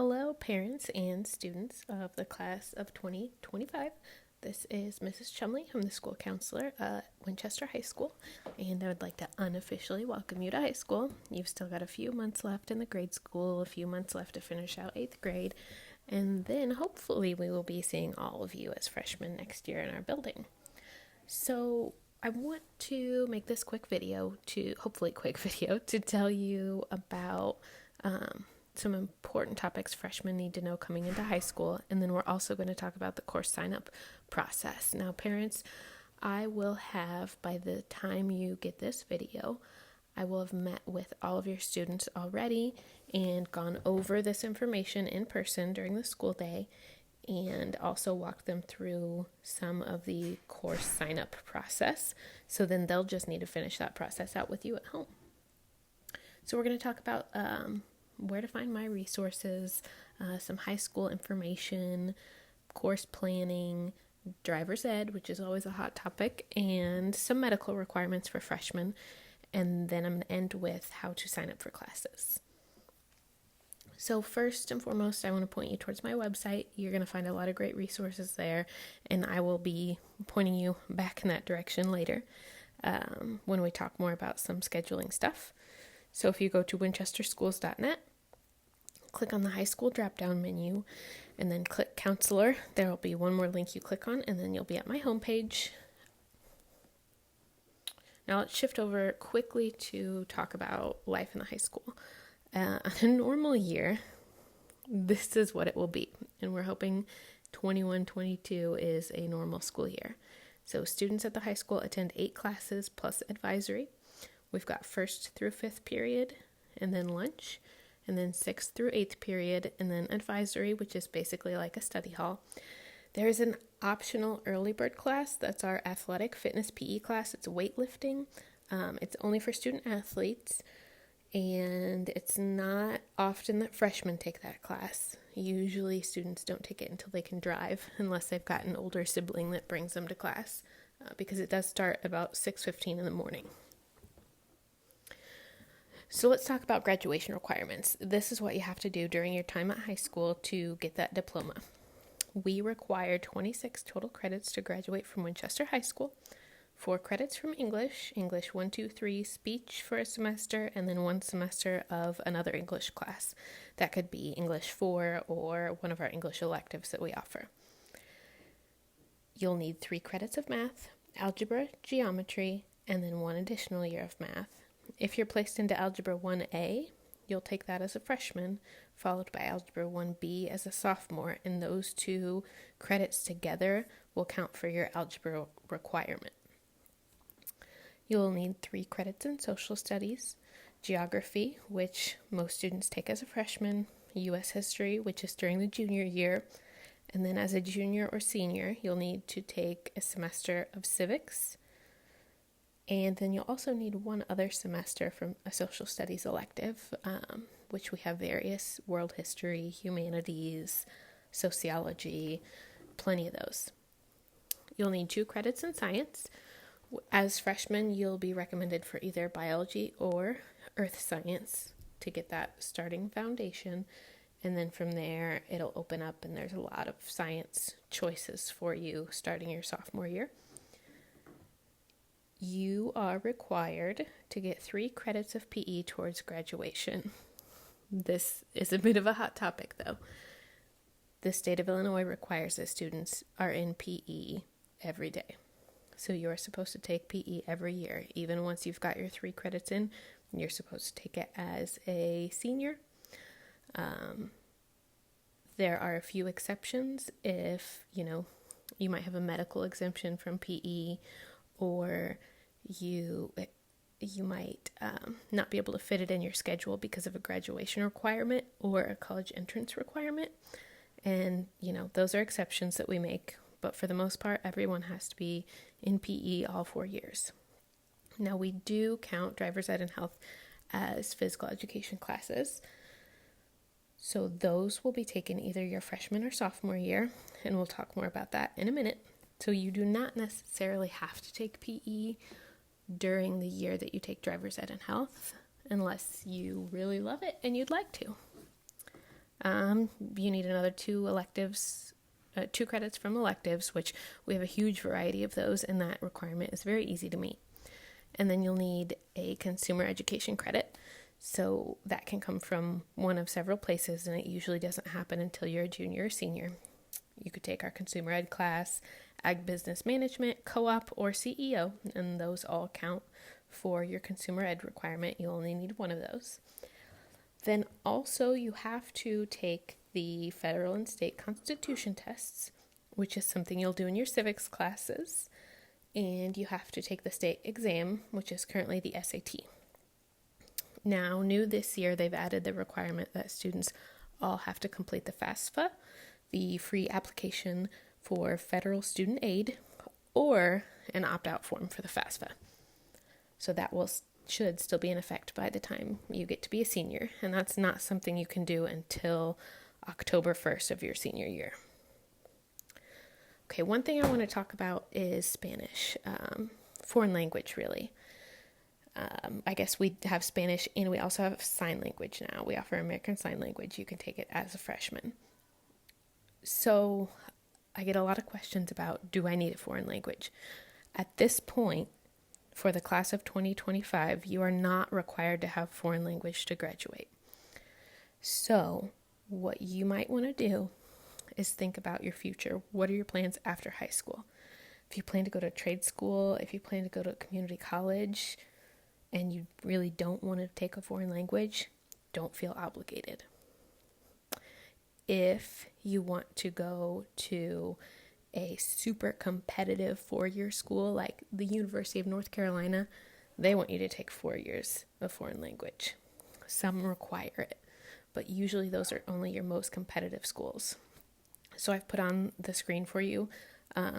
Hello, parents and students of the class of 2025. This is Mrs. Chumley. I'm the school counselor at Winchester High School, and I would like to unofficially welcome you to high school. You've still got a few months left in the grade school, a few months left to finish out 8th grade, and then hopefully we will be seeing all of you as freshmen next year in our building. So I want to make this hopefully quick video, to tell you about some important topics freshmen need to know coming into high school, and then we're also going to talk about the course sign-up process. Now, parents, I will have, by the time you get this video, I will have met with all of your students already and gone over this information in person during the school day, and also walk them through some of the course sign-up process. So then they'll just need to finish that process out with you at home. So we're going to talk about where to find my resources, some high school information, course planning, driver's ed, which is always a hot topic, and some medical requirements for freshmen. And then I'm going to end with how to sign up for classes. So first and foremost, I want to point you towards my website. You're going to find a lot of great resources there, and I will be pointing you back in that direction later when we talk more about some scheduling stuff. So if you go to winchesterschools.net, click on the high school drop-down menu, and then click counselor. There will be one more link you click on, and then you'll be at my homepage. Now let's shift over quickly to talk about life in the high school. On a normal year, this is what it will be, and we're hoping 21-22 is a normal school year. So students at the high school attend 8 classes plus advisory. We've got 1st through 5th period, and then lunch, and then 6th through 8th period, and then advisory, which is basically like a study hall. There is an optional early bird class. That's our athletic fitness PE class. It's weightlifting. It's only for student athletes, and it's not often that freshmen take that class. Usually students don't take it until they can drive, unless they've got an older sibling that brings them to class, because it does start about 6:15 in the morning. So let's talk about graduation requirements. This is what you have to do during your time at high school to get that diploma. We require 26 total credits to graduate from Winchester High School, 4 credits from English 1, 2, 3, speech for a semester, and then 1 semester of another English class. That could be English 4 or one of our English electives that we offer. You'll need 3 credits of math, algebra, geometry, and then 1 additional year of math. If you're placed into Algebra 1A, you'll take that as a freshman, followed by Algebra 1B as a sophomore, and those 2 credits together will count for your algebra requirement. You'll need 3 credits in social studies, geography, which most students take as a freshman, U.S. history, which is during the junior year, and then as a junior or senior, you'll need to take a semester of civics. And then you'll also need 1 other semester from a social studies elective, which we have various: world history, humanities, sociology, plenty of those. You'll need 2 credits in science. As freshmen, you'll be recommended for either biology or earth science to get that starting foundation. And then from there, it'll open up, and there's a lot of science choices for you starting your sophomore year. You are required to get 3 credits of PE towards graduation. This is a bit of a hot topic, though. The state of Illinois requires that students are in PE every day. So you're supposed to take PE every year. Even once you've got your 3 credits in, you're supposed to take it as a senior. There are a few exceptions. If, you might have a medical exemption from PE, or you might not be able to fit it in your schedule because of a graduation requirement or a college entrance requirement. And, those are exceptions that we make. But for the most part, everyone has to be in PE all 4 years. Now, we do count driver's ed and health as physical education classes. So those will be taken either your freshman or sophomore year, and we'll talk more about that in a minute. So you do not necessarily have to take PE during the year that you take driver's ed and health, unless you really love it and you'd like to. You need another two credits from electives, which we have a huge variety of those, and that requirement is very easy to meet. And then you'll need a consumer education credit. So that can come from one of several places, and it usually doesn't happen until you're a junior or senior. You could take our consumer ed class, ag business management, co-op, or CEO, and those all count for your consumer ed requirement. You only need one of those. Then also you have to take the federal and state constitution tests, which is something you'll do in your civics classes. And you have to take the state exam, which is currently the SAT. Now, new this year, they've added the requirement that students all have to complete the FAFSA, the free application for federal student aid, or an opt-out form for the FAFSA. So that should still be in effect by the time you get to be a senior, and that's not something you can do until October 1st of your senior year. Okay, one thing I want to talk about is Spanish, foreign language, really. I guess we have Spanish, and we also have sign language now. We offer American Sign Language. You can take it as a freshman. So I get a lot of questions about, do I need a foreign language? At this point, for the class of 2025, you are not required to have foreign language to graduate. So what you might want to do is think about your future. What are your plans after high school? If you plan to go to trade school, if you plan to go to community college, and you really don't want to take a foreign language, don't feel obligated. If you want to go to a super competitive 4-year school like the University of North Carolina, they want you to take 4 years of foreign language. Some require it, but usually those are only your most competitive schools. So I've put on the screen for you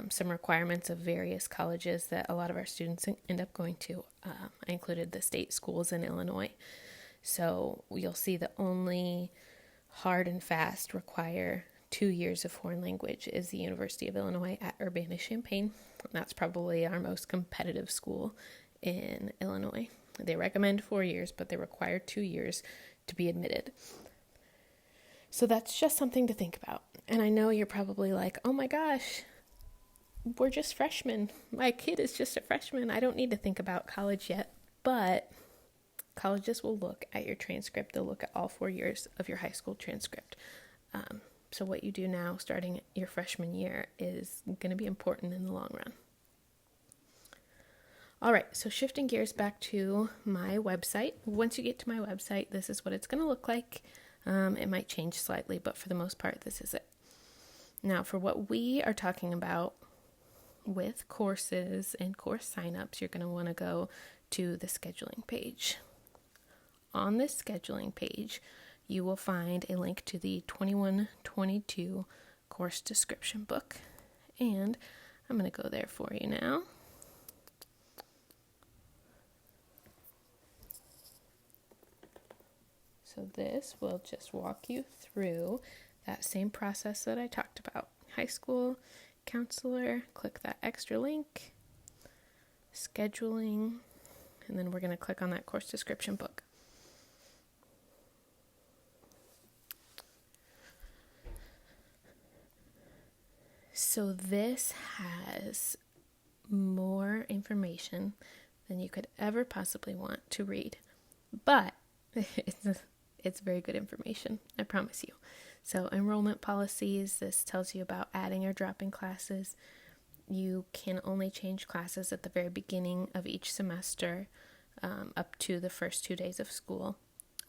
some requirements of various colleges that a lot of our students end up going to. I included the state schools in Illinois. So you'll see the only hard and fast require 2 years of foreign language is the University of Illinois at Urbana-Champaign. That's probably our most competitive school in Illinois. They recommend 4 years, but they require 2 years to be admitted. So that's just something to think about. And I know you're probably like, oh my gosh, we're just freshmen. My kid is just a freshman. I don't need to think about college yet. But colleges will look at your transcript. They'll look at all 4 years of your high school transcript. So what you do now, starting your freshman year, is going to be important in the long run. All right, so shifting gears back to my website. Once you get to my website, this is what it's going to look like. It might change slightly, but for the most part, this is it. Now, for what we are talking about with courses and course signups, you're going to want to go to the scheduling page. On this scheduling page, you will find a link to the 21-22 course description book. And I'm going to go there for you now. So this will just walk you through that same process that I talked about. High school counselor, click that extra link, scheduling, and then we're going to click on that course description book. So this has more information than you could ever possibly want to read, but it's very good information, I promise you. So enrollment policies, this tells you about adding or dropping classes. You can only change classes at the very beginning of each semester, up to the first 2 days of school,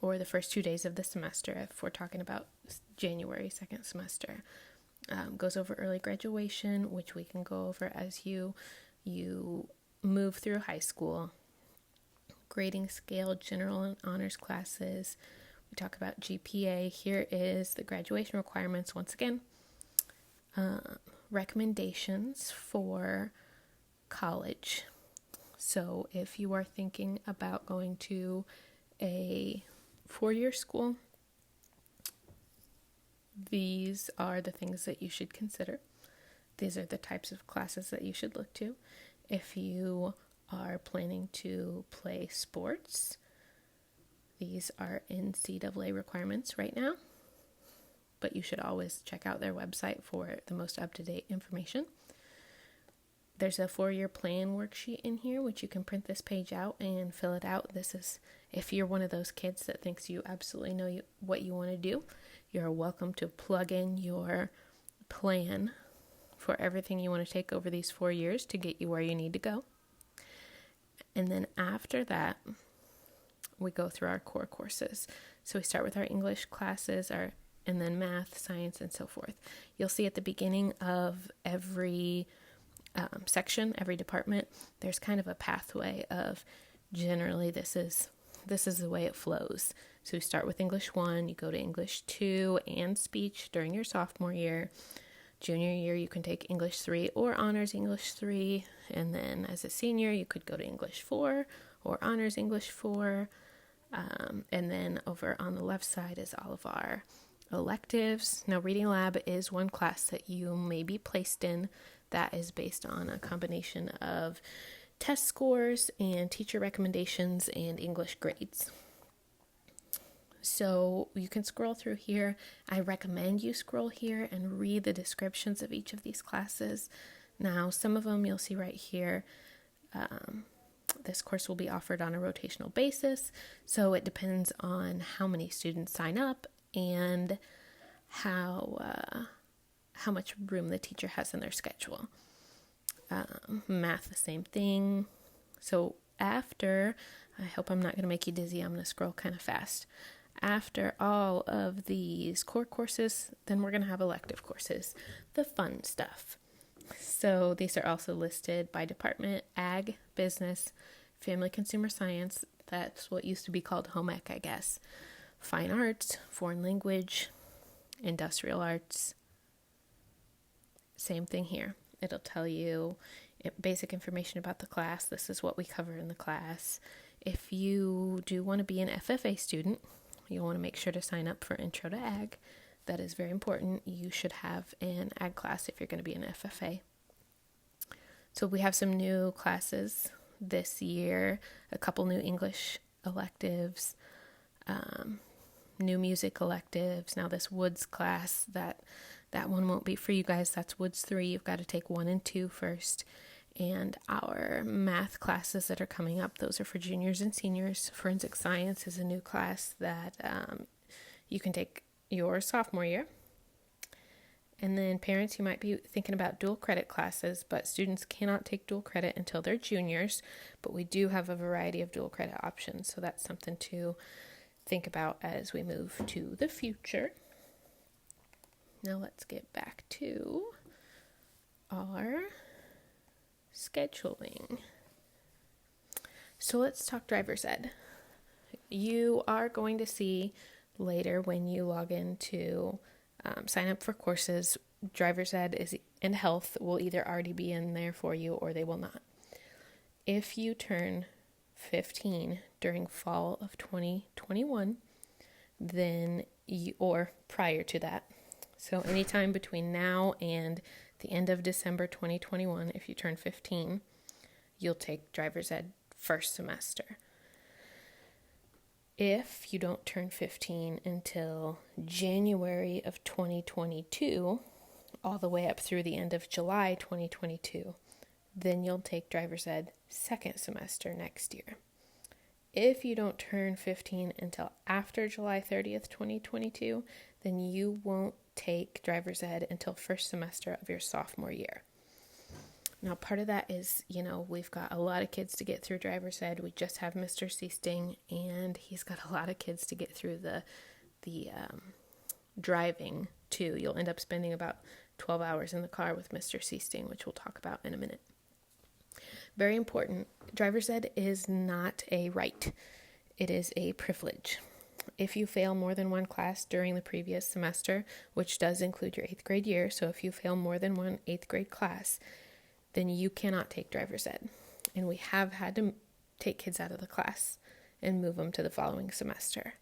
or the first 2 days of the semester if we're talking about January second semester. Goes over early graduation, which we can go over as you move through high school. Grading scale, general and honors classes. We talk about GPA. Here is the graduation requirements once again. Recommendations for college. So if you are thinking about going to a 4-year school, these are the things that you should consider. These are the types of classes that you should look to. If you are planning to play sports, these are NCAA requirements right now. but you should always check out their website for the most up-to-date information. There's a 4-year plan worksheet in here, which you can print this page out and fill it out. This is if you're one of those kids that thinks you absolutely know what you want to do, you're welcome to plug in your plan for everything you want to take over these 4 years to get you where you need to go. And then after that, we go through our core courses. So we start with our English classes, and then math, science, and so forth. You'll see at the beginning of every section, every department, there's kind of a pathway of generally this is the way it flows. So you start with English 1, you go to English 2 and speech during your sophomore year. Junior year, you can take English 3 or Honors English 3, and then as a senior, you could go to English 4 or Honors English 4, and then over on the left side is all of our electives. Now, Reading Lab is one class that you may be placed in that is based on a combination of test scores and teacher recommendations and English grades. So you can scroll through here. I recommend you scroll here and read the descriptions of each of these classes. Now, some of them you'll see right here. This course will be offered on a rotational basis, so it depends on how many students sign up and how much room the teacher has in their schedule. Math, the same thing. So after, I hope I'm not going to make you dizzy, I'm going to scroll kind of fast. After all of these core courses, then we're going to have elective courses, the fun stuff. So these are also listed by department: ag, business, family consumer science, that's what used to be called home ec, I guess, fine arts, foreign language, industrial arts. Same thing here. It'll tell you basic information about the class. This is what we cover in the class. If you do want to be an FFA student, you'll want to make sure to sign up for Intro to Ag. That is very important. You should have an ag class if you're going to be an FFA. So we have some new classes this year, a couple new English electives, new music electives. Now this Woods class, that one won't be for you guys. That's Woods 3. You've got to take 1 and 2 first. And our math classes that are coming up, those are for juniors and seniors. Forensic science is a new class that you can take your sophomore year. And then parents, you might be thinking about dual credit classes, but students cannot take dual credit until they're juniors. But we do have a variety of dual credit options, so that's something to think about as we move to the future. Now let's get back to our scheduling. So let's talk driver's ed. You are going to see later when you log in to sign up for courses, driver's ed and health will either already be in there for you or they will not. If you turn 15 during fall of 2021, then or prior to that, so anytime between now and the end of December 2021, if you turn 15, you'll take driver's ed first semester. If you don't turn 15 until January of 2022, all the way up through the end of July 2022, then you'll take driver's ed second semester next year. If you don't turn 15 until after July 30th, 2022, then you won't take driver's ed until first semester of your sophomore year. Now, part of that is, we've got a lot of kids to get through driver's ed. We just have Mr. Seasting, and he's got a lot of kids to get through the driving, too. You'll end up spending about 12 hours in the car with Mr. Seasting, which we'll talk about in a minute. Very important, driver's ed is not a right. It is a privilege. If you fail more than one class during the previous semester, which does include your 8th grade year, so if you fail more than one 8th grade class, then you cannot take driver's ed. And we have had to take kids out of the class and move them to the following semester.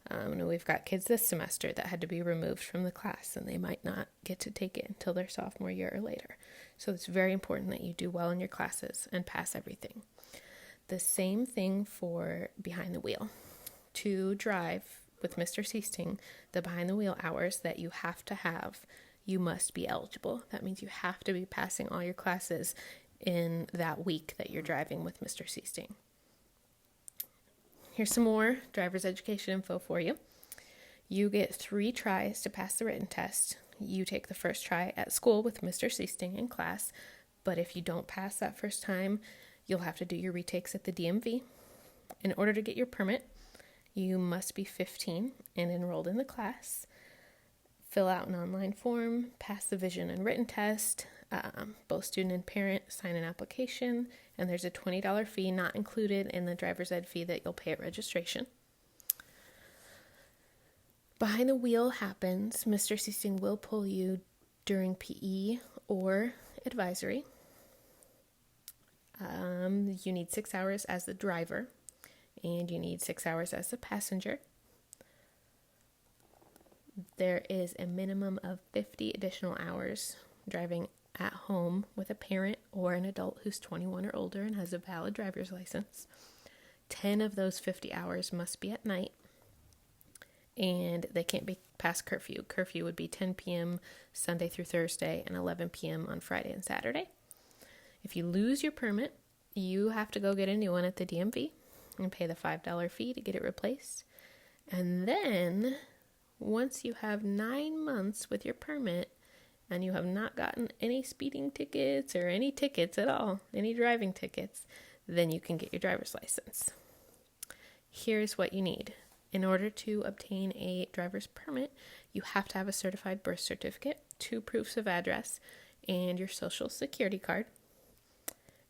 And we've got kids this semester that had to be removed from the class, and they might not get to take it until their sophomore year or later. So it's very important that you do well in your classes and pass everything. The same thing for behind the wheel. To drive with Mr. Seasting, the behind the wheel hours that you have to have, you must be eligible. That means you have to be passing all your classes in that week that you're driving with Mr. Seasting. Here's some more driver's education info for you. You get 3 tries to pass the written test. You take the first try at school with Mr. Seasting in class, but if you don't pass that first time, you'll have to do your retakes at the DMV. In order to get your permit, you must be 15 and enrolled in the class. Fill out an online form, pass the vision and written test. Both student and parent sign an application, and there's a $20 fee not included in the driver's ed fee that you'll pay at registration. Behind the wheel happens. Mr. Seasting will pull you during PE or advisory. You need 6 hours as the driver, and you need 6 hours as the passenger. There is a minimum of 50 additional hours driving at home with a parent or an adult who's 21 or older and has a valid driver's license. 10 of those 50 hours must be at night, and they can't be past curfew. Curfew would be 10 p.m. Sunday through Thursday and 11 p.m. on Friday and Saturday. If you lose your permit, you have to go get a new one at the DMV and pay the $5 fee to get it replaced. And then, once you have 9 months with your permit and you have not gotten any speeding tickets or any tickets at all, any driving tickets, then you can get your driver's license. Here's what you need. In order to obtain a driver's permit, you have to have a certified birth certificate, 2 proofs of address, and your social security card.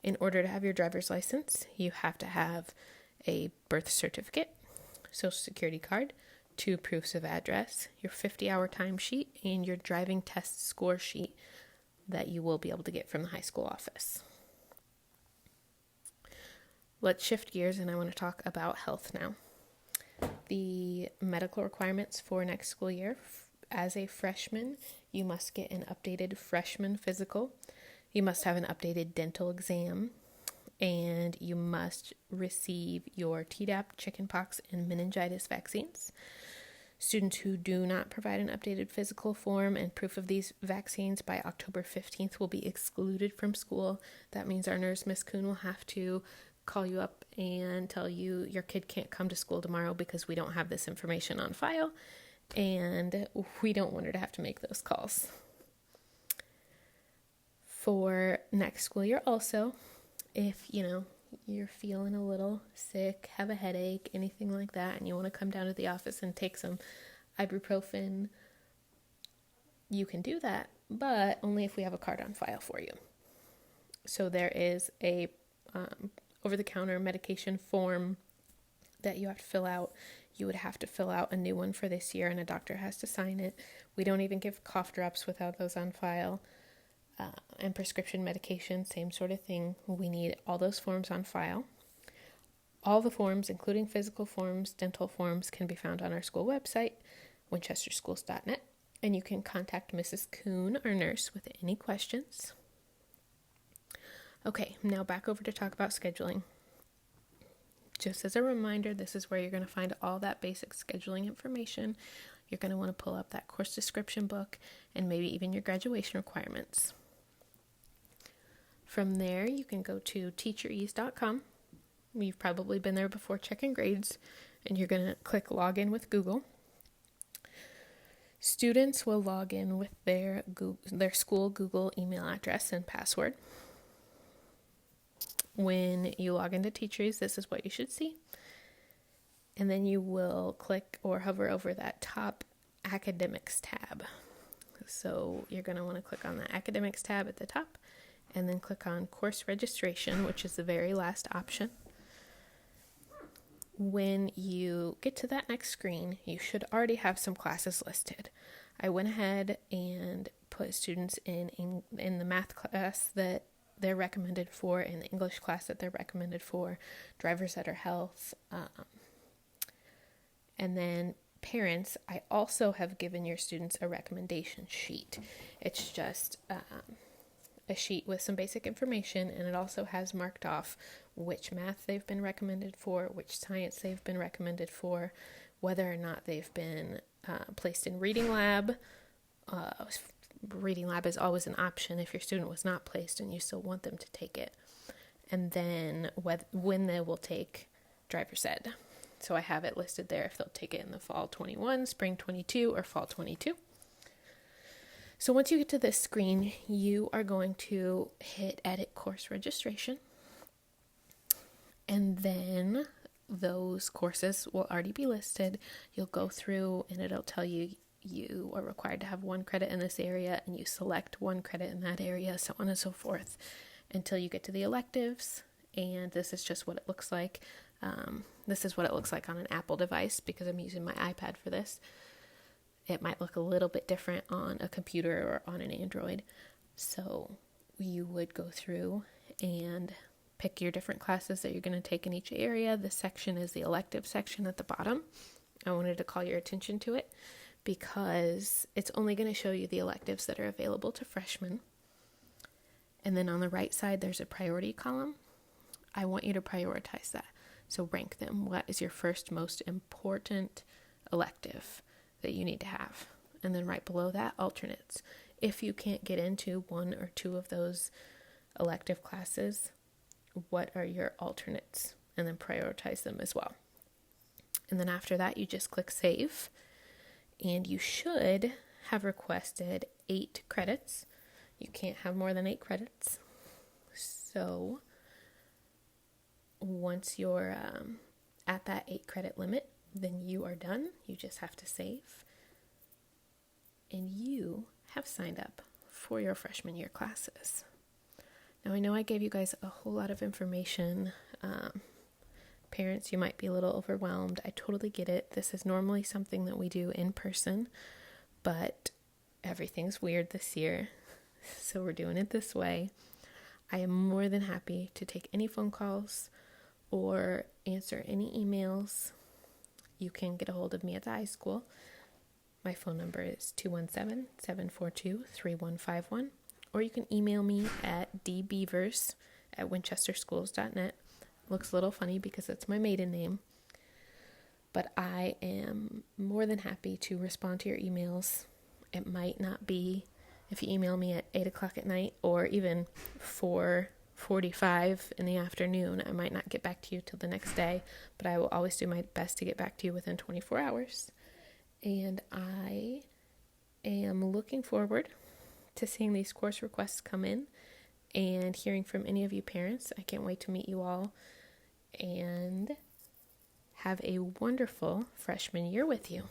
In order to have your driver's license, you have to have a birth certificate, social security card, 2 proofs of address, your 50-hour timesheet, and your driving test score sheet that you will be able to get from the high school office. Let's shift gears, and I want to talk about health now. The medical requirements for next school year. As a freshman, you must get an updated freshman physical. You must have an updated dental exam, and you must receive your Tdap, chickenpox, and meningitis vaccines. Students who do not provide an updated physical form and proof of these vaccines by October 15th will be excluded from school. That means our nurse, Miss Kuhn, will have to call you up and tell you your kid can't come to school tomorrow because we don't have this information on file, and we don't want her to have to make those calls. For next school year also, if you're feeling a little sick, have a headache, anything like that, and you want to come down to the office and take some ibuprofen, you can do that, but only if we have a card on file for you. So there is a over-the-counter medication form that you have to fill out. You would have to fill out a new one for this year, and a doctor has to sign it. We don't even give cough drops without those on file. And prescription medication, same sort of thing. We need all those forms on file. All the forms, including physical forms, dental forms, can be found on our school website, winchesterschools.net, and you can contact Mrs. Kuhn, our nurse, with any questions. Okay, now back over to talk about scheduling. Just as a reminder, this is where you're going to find all that basic scheduling information. You're going to want to pull up that course description book and maybe even your graduation requirements. From there, you can go to teacherease.com. You've probably been there before checking grades, and you're going to click Login with Google. Students will log in with their school Google email address and password. When you log into TeacherEase, this is what you should see. And then you will click or hover over that top Academics tab. So you're going to want to click on the Academics tab at the top, and then click on Course Registration, which is the very last option. When you get to that next screen, you should already have some classes listed. I went ahead and put students in the math class that they're recommended for, in the English class that they're recommended for, driver's ed or health, and then parents. I also have given your students a recommendation sheet. It's just a sheet with some basic information, and it also has marked off which math they've been recommended for, which science they've been recommended for, whether or not they've been placed in reading lab. Reading lab is always an option if your student was not placed and you still want them to take it. And then when they will take driver's ed. So I have it listed there if they'll take it in the fall 21, spring 22, or fall 22. So once you get to this screen, you are going to hit edit course registration. And then those courses will already be listed. You'll go through and it'll tell you you are required to have 1 credit in this area, and you select 1 credit in that area, so on and so forth, until you get to the electives. And this is just what it looks like. This is what it looks like on an Apple device because I'm using my iPad for this. It might look a little bit different on a computer or on an Android. So you would go through and pick your different classes that you're going to take in each area. This section is the elective section at the bottom. I wanted to call your attention to it because it's only going to show you the electives that are available to freshmen. And then on the right side, there's a priority column. I want you to prioritize that. So rank them. What is your first most important elective that you need to have? And then right below that, alternates. If you can't get into 1 or 2 of those elective classes, what are your alternates? And then prioritize them as well. And then after that, you just click save. And you should have requested 8 credits. You can't have more than 8 credits. So once you're at that 8 credit limit, then you are done. You just have to save. And you have signed up for your freshman year classes. Now, I know I gave you guys a whole lot of information. Parents, you might be a little overwhelmed. I totally get it. This is normally something that we do in person, but everything's weird this year, so we're doing it this way. I am more than happy to take any phone calls or answer any emails. You can get a hold of me at the high school. My phone number is 217-742-3151, or you can email me at dbeavers@winchesterschools.net. Looks a little funny because it's my maiden name, but I am more than happy to respond to your emails. It might not be if you email me at 8 o'clock at night or even 4:45 in the afternoon. I might not get back to you till the next day, but I will always do my best to get back to you within 24 hours. And I am looking forward to seeing these course requests come in and hearing from any of you parents. I can't wait to meet you all and have a wonderful freshman year with you.